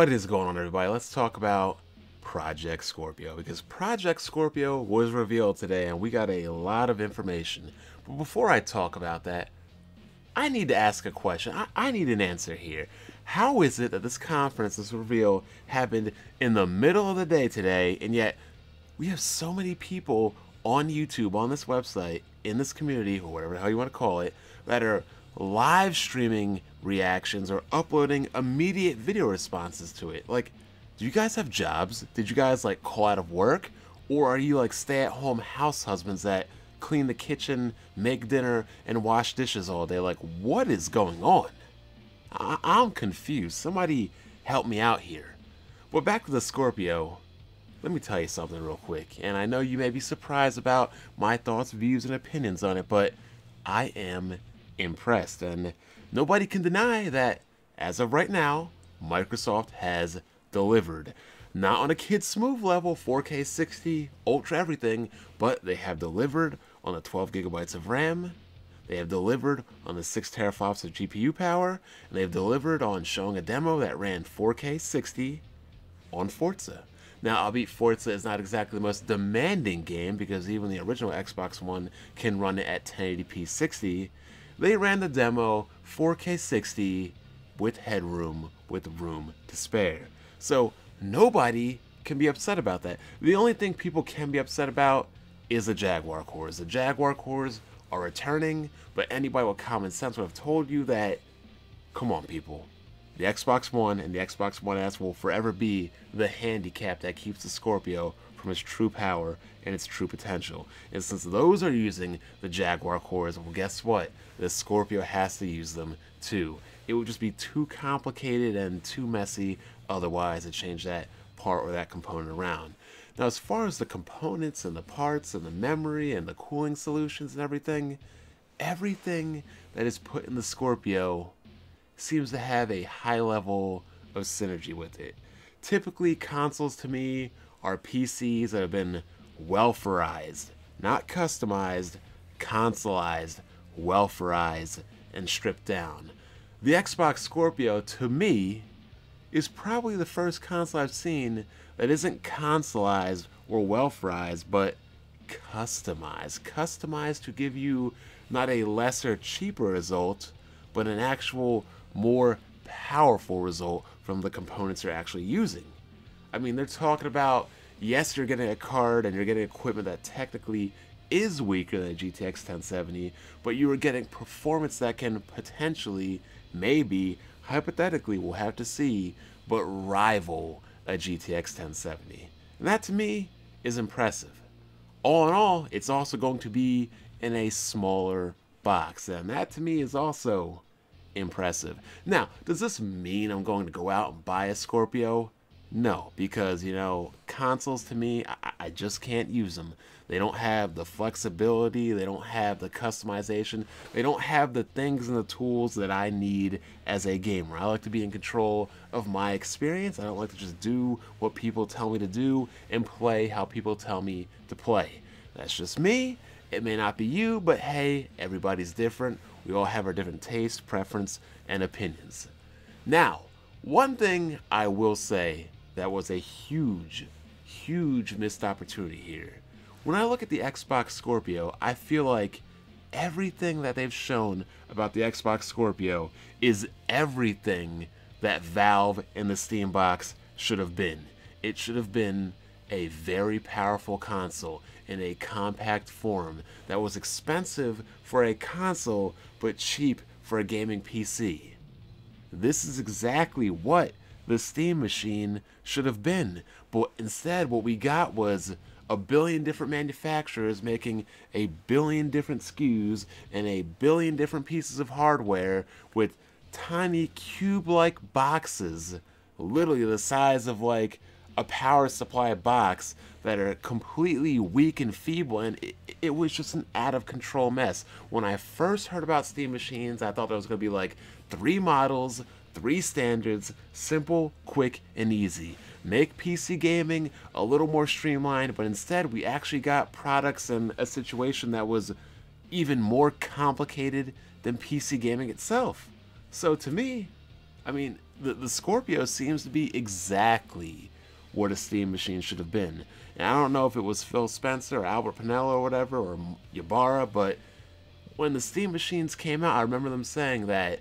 What is going on, everybody? Let's talk about Project Scorpio, because Project Scorpio was revealed today and we got a lot of information. But before I talk about that, I need to ask a question. I need an answer here. How is it that this conference, this reveal, happened in the middle of the day today, and yet we have so many people on YouTube, on this website, in this community, or whatever the hell you want to call it, that are live streaming reactions or uploading immediate video responses to it? Like, do you guys have jobs? Did you guys like call out of work? Or are you like stay-at-home house husbands that clean the kitchen, make dinner, and wash dishes all day? Like, what is going on? I'm confused. Somebody help me out here. But back to the Scorpio. Let me tell you something real quick, and I know you may be surprised about my thoughts, views, and opinions on it, but I am impressed, and nobody can deny that as of right now, Microsoft has delivered. Not on a kid smooth level, 4K 60, ultra everything, but they have delivered on the 12 gigabytes of RAM, they have delivered on the 6 teraflops of GPU power, and they have delivered on showing a demo that ran 4K 60 on Forza. Now, albeit Forza is not exactly the most demanding game, because even the original Xbox One can run it at 1080p 60, they ran the demo 4K 60 with headroom, with room to spare. So nobody can be upset about that. The only thing people can be upset about is the Jaguar cores. The Jaguar cores are returning, but anybody with common sense would have told you that, come on people, the Xbox One and the Xbox One S will forever be the handicap that keeps the Scorpio from its true power and its true potential. And since those are using the Jaguar cores, well, guess what? The Scorpio has to use them too. It would just be too complicated and too messy otherwise to change that part or that component around. Now, as far as the components and the parts and the memory and the cooling solutions and everything that is put in the Scorpio seems to have a high level of synergy with it. Typically, consoles to me are PCs that have been welfarized, not customized, consoleized, welfarized, and stripped down. The Xbox Scorpio, to me, is probably the first console I've seen that isn't consoleized or welfarized, but customized. Customized to give you not a lesser, cheaper result, but an actual more powerful result from the components you're actually using. I mean, they're talking about, yes, you're getting a card and you're getting equipment that technically is weaker than a GTX 1070, but you are getting performance that can potentially, maybe, hypothetically, we'll have to see, but rival a GTX 1070. And that to me is impressive. All in all, it's also going to be in a smaller box, and that to me is also impressive. Now, does this mean I'm going to go out and buy a Scorpio? No, because, you know, consoles to me, I just can't use them. They don't have the flexibility, they don't have the customization, they don't have the things and the tools that I need as a gamer. I like to be in control of my experience. I don't like to just do what people tell me to do and play how people tell me to play. That's just me. It may not be you, but hey, everybody's different. We all have our different tastes, preference, and opinions. Now, one thing I will say that was a huge, huge missed opportunity here. When I look at the Xbox Scorpio, I feel like everything that they've shown about the Xbox Scorpio is everything that Valve and the Steam box should have been. It should have been a very powerful console in a compact form that was expensive for a console but cheap for a gaming PC. This is exactly what the Steam machine should have been, but instead what we got was a billion different manufacturers making a billion different SKUs and a billion different pieces of hardware with tiny cube-like boxes, literally the size of like a power supply box, that are completely weak and feeble, and it was just an out-of-control mess. When I first heard about Steam machines, I thought there was going to be like 3 models, 3 standards, simple, quick, and easy. Make PC gaming a little more streamlined, but instead we actually got products and a situation that was even more complicated than PC gaming itself. So to me, I mean, the Scorpio seems to be exactly what a Steam machine should have been. And I don't know if it was Phil Spencer or Albert Pinello or whatever, or Ybarra, but when the Steam machines came out, I remember them saying that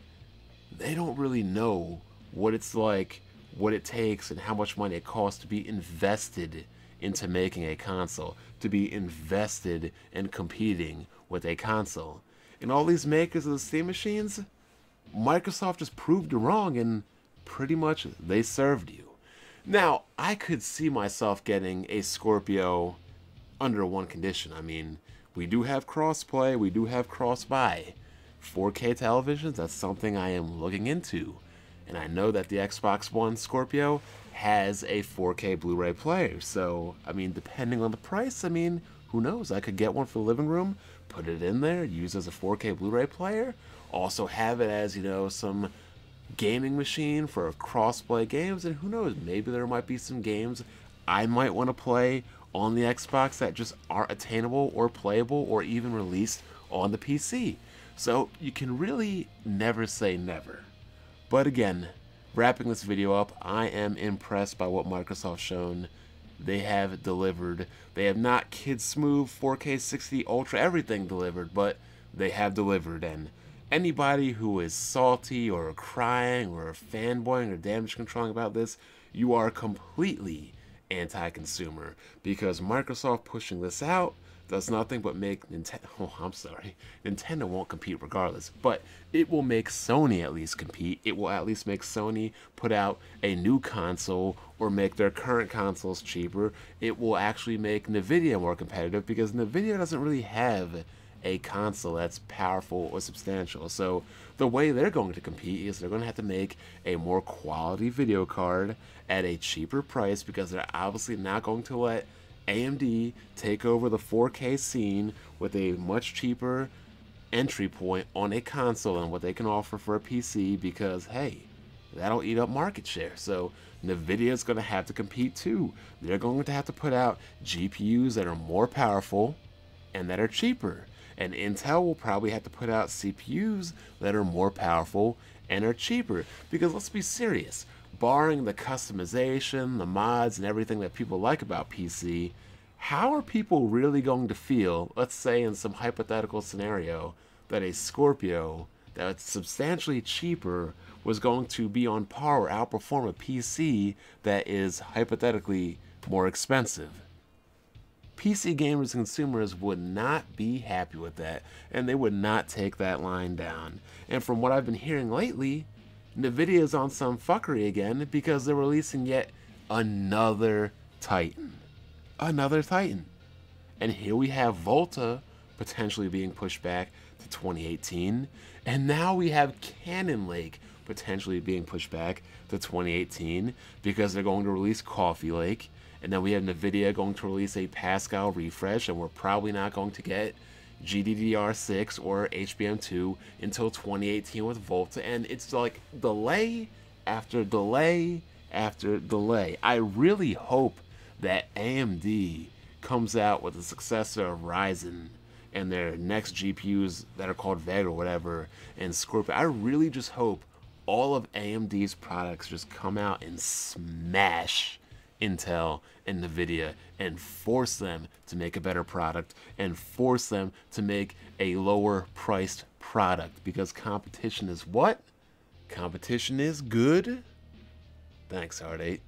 they don't really know what it's like, what it takes, and how much money it costs to be invested into making a console, to be invested in competing with a console. And all these makers of the Steam machines, Microsoft just proved you wrong, and pretty much they served you. Now, I could see myself getting a Scorpio under one condition. I mean, we do have crossplay, we do have cross-buy. 4K televisions, that's something I am looking into. And I know that the Xbox One Scorpio has a 4K Blu-ray player. So, I mean, depending on the price, I mean, who knows? I could get one for the living room, put it in there, use as a 4K Blu-ray player, also have it as, you know, some gaming machine for cross-play games, and who knows, maybe there might be some games I might want to play on the Xbox that just aren't attainable or playable or even released on the PC. So you can really never say never. But again, wrapping this video up, I am impressed by what Microsoft's shown. They have delivered. They have not kid smooth 4K 60 Ultra everything delivered, but they have delivered. And anybody who is salty or crying or fanboying or damage controlling about this, you are completely anti-consumer, because Microsoft pushing this out does nothing but make Nintendo won't compete regardless, but it will make Sony at least compete. It will at least make Sony put out a new console or make their current consoles cheaper. It will actually make Nvidia more competitive, because Nvidia doesn't really have a console that's powerful or substantial. So the way they're going to compete is they're going to have to make a more quality video card at a cheaper price, because they're obviously not going to let AMD take over the 4K scene with a much cheaper entry point on a console and what they can offer for a PC, because hey, that'll eat up market share. So Nvidia's going to have to compete too. They're going to have to put out GPUs that are more powerful and that are cheaper. And Intel will probably have to put out CPUs that are more powerful and are cheaper. Because let's be serious, barring the customization, the mods, and everything that people like about PC, how are people really going to feel, let's say in some hypothetical scenario, that a Scorpio that's substantially cheaper was going to be on par or outperform a PC that is hypothetically more expensive? PC gamers and consumers would not be happy with that, and they would not take that line down. And from what I've been hearing lately, Nvidia is on some fuckery again, because they're releasing yet another Titan. Another Titan. And here we have Volta potentially being pushed back to 2018, and now we have Cannon Lake potentially being pushed back to 2018, because they're going to release Coffee Lake. And then we have Nvidia going to release a Pascal refresh, and we're probably not going to get GDDR6 or HBM2 until 2018 with Volta. And it's like delay after delay after delay. I really hope that AMD comes out with a successor of Ryzen and their next GPUs that are called Vega or whatever, and Scorpio. I really just hope all of AMD's products just come out and smash Intel and Nvidia and force them to make a better product and force them to make a lower priced product, because competition is what? Competition is good. Thanks, Hard 8.